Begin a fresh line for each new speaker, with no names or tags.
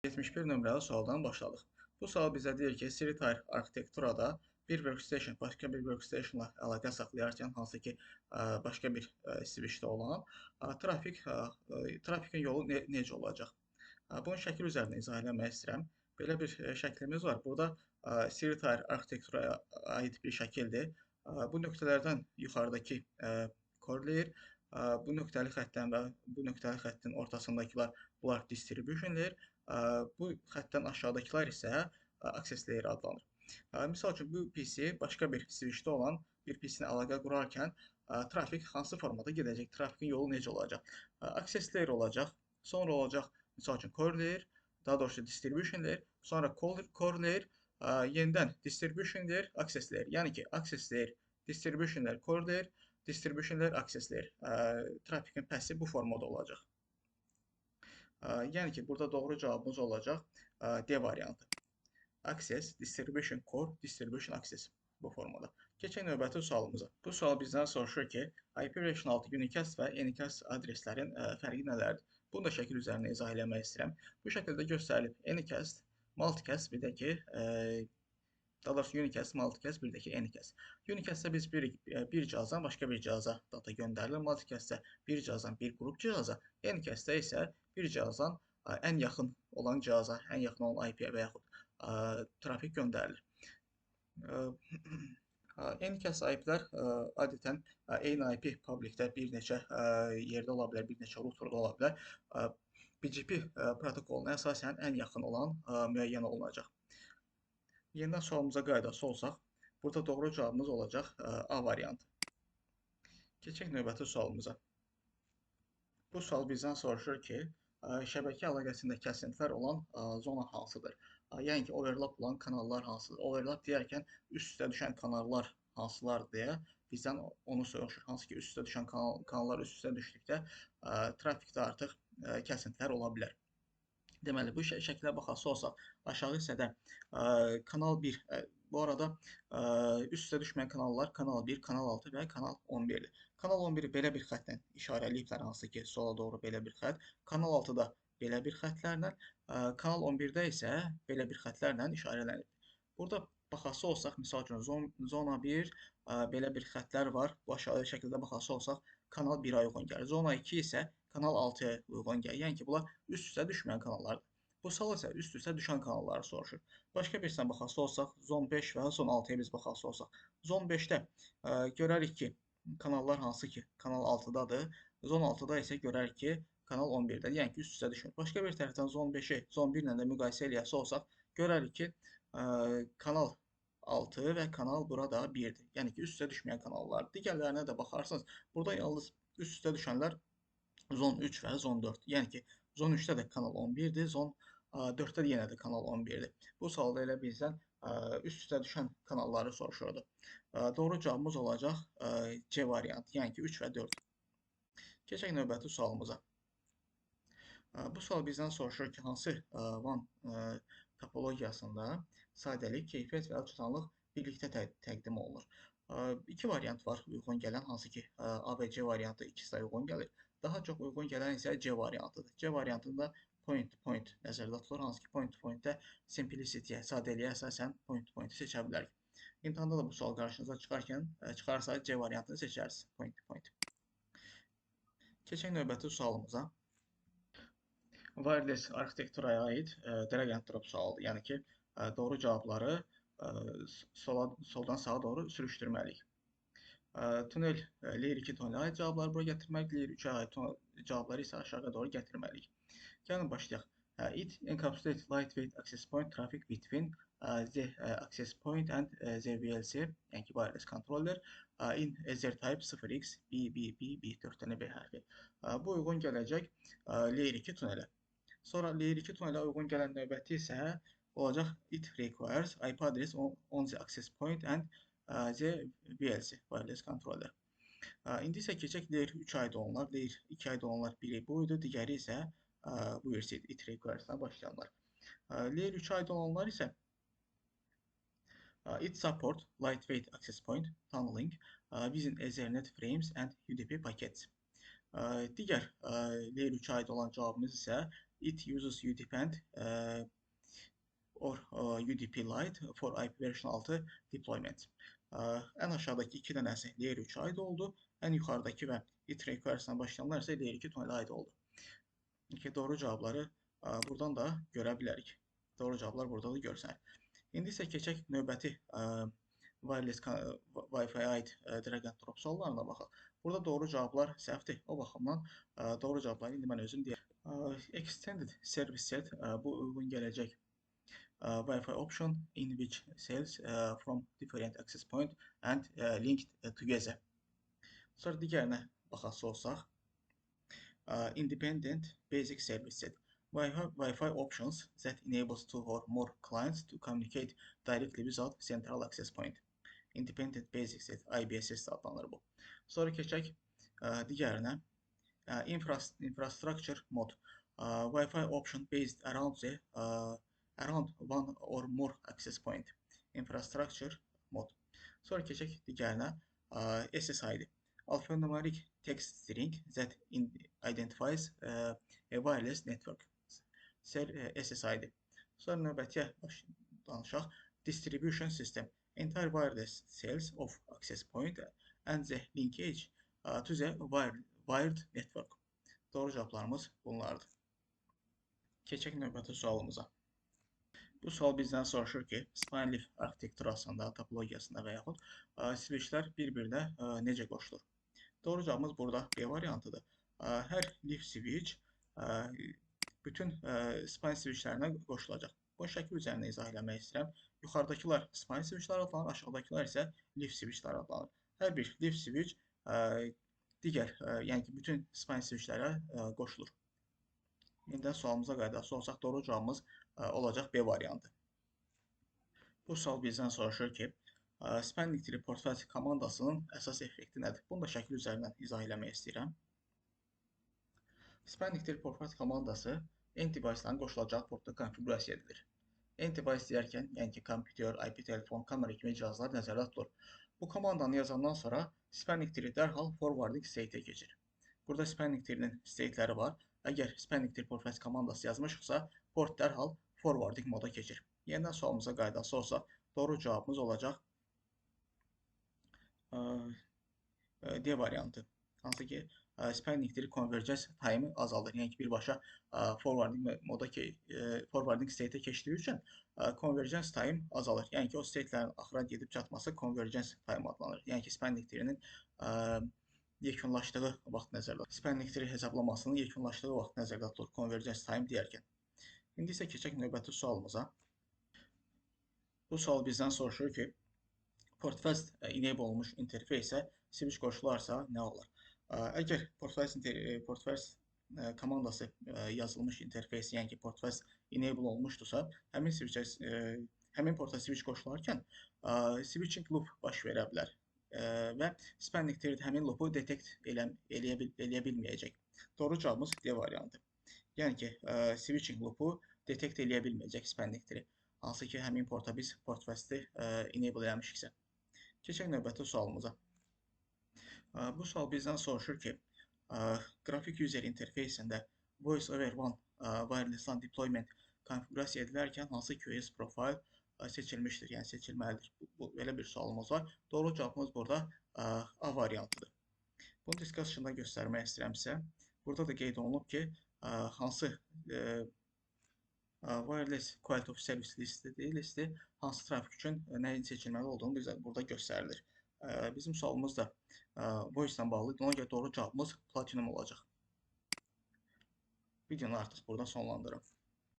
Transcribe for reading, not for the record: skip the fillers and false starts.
71 nömrəli sualdan başladıq. Bu sual bizə deyir ki, Siri-Tire arxitekturada bir workstation başqa bir workstationla əlaqə saxlayarkən, hansı ki, başqa bir switchdə olan trafikin yolu necə olacaq? Bunu şəkil üzərində izah eləmək istəyirəm. Belə bir şəklimiz var. Burada Siri-Tire arxitekturaya aid bir şəkildir. Bu nöqtələrdən yuxarıdakı korreləyir. Bu nöqtəli xəttdən və bu nöqtəli xəttin ortasındakılar bunlar distribution layer. Bu xəttdən aşağıdakılar isə access layer adlanır. Misal üçün, bu PC başqa bir switchdə olan bir PC-nə əlaqə qurarkən trafik hansı formada gedəcək, trafikin yolu necə olacaq? Access layer olacaq, sonra olacaq, misal üçün, core layer, daha doğrusu distribution layer, sonra core layer, yenidən distribution layer, access layer. Yəni ki, access layer, distribution layer, core layer, distribution layer, access layer. Trafikin pəsi bu formada olacaq. Yəni ki, burada doğru cavabımız olacaq D variantı. Access, distribution core, distribution access bu formada. Keçək növbəti sualımıza. Bu sual bizdən soruşur ki, IPv6 unicast və anycast adreslərin fərqi nələrdir? Bunu da şəkil üzərində izah eləmək istəyirəm. Bu şəkildə göstərilib anycast, multicast, bir də ki, daha doğrusu unicast, multicast, bir də ki, anycast. Unicastda biz bir cihazdan başqa bir cihaza data göndərilir. Multicastda bir cihazdan bir qrup cihaza, anycastda isə bir cihazdan ən yaxın olan cihaza, ən yaxın olan IP-yə və yaxud trafik göndərilir. Anycast IP-lər adətən eyni IP publicdə bir neçə yerdə ola bilər, bir neçə routerda ola bilər. BGP protokoluna əsasən ən yaxın olan müəyyən olunacaq. Yenidən sualımıza qaydası olsaq, burada doğru cavabımız olacaq A variantı. Keçək növbəti sualımıza. Bu sual bizdən soruşur ki, şəbəkə əlaqəsində kəsintilər olan zona hansıdır? Yəni ki, overlap olan kanallar hansıdır? Overlap deyərkən üst-üstə düşən kanallar hansılardır deyə bizdən onu soruşur. Hansı ki, üst-üstə düşən kanallar üst-üstə düşdükdə trafikdə artıq kəsintilər ola bilər. Deməli, bu şəklə baxası olsaq, aşağı hissədə kanal 1, bu arada üst-üstə düşməyən kanallar kanal 1, kanal 6 və kanal 11-dir. Kanal 11-i belə bir xətlə işarələyiblər, hansı ki, sola doğru belə bir xət. Kanal 6-da belə bir xətlərlə, kanal 11-də isə belə bir xətlərlə işarələnib. Burada baxası olsaq, misal üçün, zona 1, belə bir xətlər var. Bu aşağı şəkildə baxası olsaq, kanal 1-ə uyğun gəlir. Zona 2 isə kanal 6-ya uyğun gəlir. Yəni ki, bunlar üst-üstə düşməyən kanallardır. Bu sual isə üst-üstə düşən kanalları soruşur. Başqa birisinə baxası olsaq, zon 5 və zon 6-ya biz baxası olsaq. Zon 5-də görərik ki, kanallar hansı ki, kanal 6-dadır. Zon 6-da isə görərik ki, kanal 11-dədir. Yəni ki, üst-üstə düşmür. Başqa bir tərəfdən zon 5-i zon 1 ilə də müqayisə eləyəsi olsaq, görərik ki, kanal 6 və kanal burada 1-dir. Yəni ki, üst-üstə düşməyən kanallardır. Digərlərinə də baxarsınız, burada yalnız üst-üstə düşənlər zon 3 və zon 4. Yəni ki, zon 3-də də kanal 11-dir, zon 4-də də yenə də kanal 11-dir. Bu sualda elə bizdən üst-üstə düşən kanalları soruşurdu. Doğru cavabımız olacaq C variantı, yəni ki, 3 və 4. Keçək növbəti sualımıza. Bu sual bizdən soruşur ki, hansı WAN topologiyasında sadəlik, keyfiyyət və açıqsanlıq birlikdə təqdim olunur. İki variant var uyğun gələn, hansı ki, A və C variantı ikisi də uyğun gəlir. Daha çox uyğun gələn isə C variantıdır. C variantında point-to-point nəzərdə tutulur, hansı ki, point-to-pointdə simplicity-yə, sadəliyə əsasən point-to-pointi seçə bilərik. İmtahanda da bu sual qarşınıza çıxarsa C variantını seçərsiniz, point-to-point. Keçək növbəti sualımıza. Wireless arxitekturaya aid drag and drop sualıdır. Yəni ki, doğru cavabları soldan sağa doğru sürüşdürməliyik. Tunel layer 2 tunelə aid cavabları bura gətirməliyik, layer 3-ə aid cavabları isə aşağı doğru gətirməliyik. Gəlin başlayaq. It encapsulates lightweight access point traffic between the access point and the VLC, yəni ki, wireless controller in Ether type 0x B 4 dənə B hərfi. Bu uyğun gələcək layer 2 tunelə. Sonra layer 2 tunelə uyğun gələn növbəti isə olacaq it requires IP address on the access point and the VLC, wireless controller. İndi isə keçək layer 3 aid olanlar, layer 2 aid olanlar biri bu idi, digəri isə bu versi it requires'dan başlayanlar. Layer 3 aid olanlar isə it support lightweight access point tunneling within Ethernet frames and UDP packets. Digər layer 3 aid olan cavabımız isə it uses UDP or UDP Lite for IP version 6 deployment. Ən aşağıdakı iki dənəsi Layer 3 aid oldu. Ən yuxarıdakı və it require-sına başlayanlar isə Layer 2 tonel aid oldu. Doğru cavabları buradan da görə bilərik. Doğru cavablar burada da görsənir. İndi isə keçək növbəti wireless Wi-Fi aid drag and drop suallarına baxaq. Burada doğru cavablar səhvdir. O baxımdan doğru cavabları indi mən özüm deyəm. Extended service set bu uyğun gələcək Wi-Fi option in which cells from different access point and linked together. Sonra digərinə baxası olsaq, independent basic service set. Wi-Fi options that enables two or more clients to communicate directly without central access point. Independent basic set, IBSS adlanır bu. Sonra keçək digərinə, infrastructure mode. Wi-Fi option based around one or more access point. Infrastructure mode. Sonra keçək digərinə, SSID. Alphanumeric text string that identifies a wireless network. SSID. Sonra növbətiyə danışaq. Distribution system. Entire wireless cells of access point and the linkage to the wired network. Doğru cavablarımız bunlardır. Keçək növbəti sualımıza. Bu sual bizdən soruşur ki, spine leaf arxitekturasında, topologiyasında və yaxud switchlər bir-birinə necə qoşulur? Doğru cavabımız burada B variantıdır. Hər leaf switch bütün spine switchlərinə qoşulacaq. Bu şəkil üzərində izah eləmək istəyirəm. Yuxarıdakılar spine switchlər adlanır, aşağıdakılar isə leaf switchlər adlanır. Hər bir leaf switch digər, yəni ki, bütün spine switchlərə qoşulur. İndi sualımıza qaydası olsaq, doğru cavabımız olacaq B variantı. Bu sual bizdən soruşur ki, Spanning Tree Portfel komandasının əsas effekti nədir? Bunu da şəkil üzərindən izah eləmək istəyirəm. Spanning Tree Portfel komandası N-device'ların qoşulacağı portda konfigurasiya edilir. N-device deyərkən, yəni ki, kompüter, IP telefon, kamera kimi cihazlar nəzərdə tutulur. Bu komandanı yazandan sonra Spanning Tree dərhal forwarding state-ə keçir. Burada Spanning Tree-nin state-ləri var. Əgər Spanning Tree Portfel komandası yazmışıqsa, port dərhal forwarding moda keçir. Yenidən sualımıza qaydası olsa, doğru cavabımız olacaq D variantı. Hansı ki, Spanning Tree Convergence time azalır. Yəni ki, birbaşa forwarding state-ə keçdiyi üçün Convergence time azalır. Yəni ki, o state-lərin axıra gedib çatması Convergence time adlanır. Yəni ki, Spanning Tree-nin yekunlaşdığı vaxt nəzərdə tutulur. Spanning Tree hesablamasının yekunlaşdığı vaxt nəzərdə tutulur Convergence time deyərkən. İndi isə keçək növbəti sualımıza. Bu sual bizdən soruşur ki, Portfast enable olmuş interfeysə switch qoşularsa nə olur? Əgər Portfast komandası yazılmış interfeysi, yəni ki, Portfast enable olmuşdursa, həmin porta switch qoşularkən switching loop baş verə bilər və Spanning Tree həmin loopu detect eləyə bilməyəcək. Doğru cavabımız D variantı. Yəni ki, switching loopu detect eləyə bilməyəcək Spanning Tree. Hansı ki, həmin porta biz Portfast'ı enable eləmişiksə. Keçək növbəti sualımıza. Bu sual bizdən soruşur ki, grafik user interfeysində Voice over One wireless LAN deployment konfigurasiya edilərkən hansı QoS profil seçilmişdir, yəni seçilməlidir. Belə bir sualımız var. Doğru cavabımız burada A variantıdır. Bunu discussion'da göstərmək istəyirəmsə, burada da qeyd olunub ki, hansı wireless quality of service listi hansı trafik üçün nəyin seçilməli olduğunu bizə burada göstərilir. Bizim sualımız da voice ilə bağlıdır. Ona görə doğru cavabımız platinum olacaq. Videonu artıq burada sonlandırım.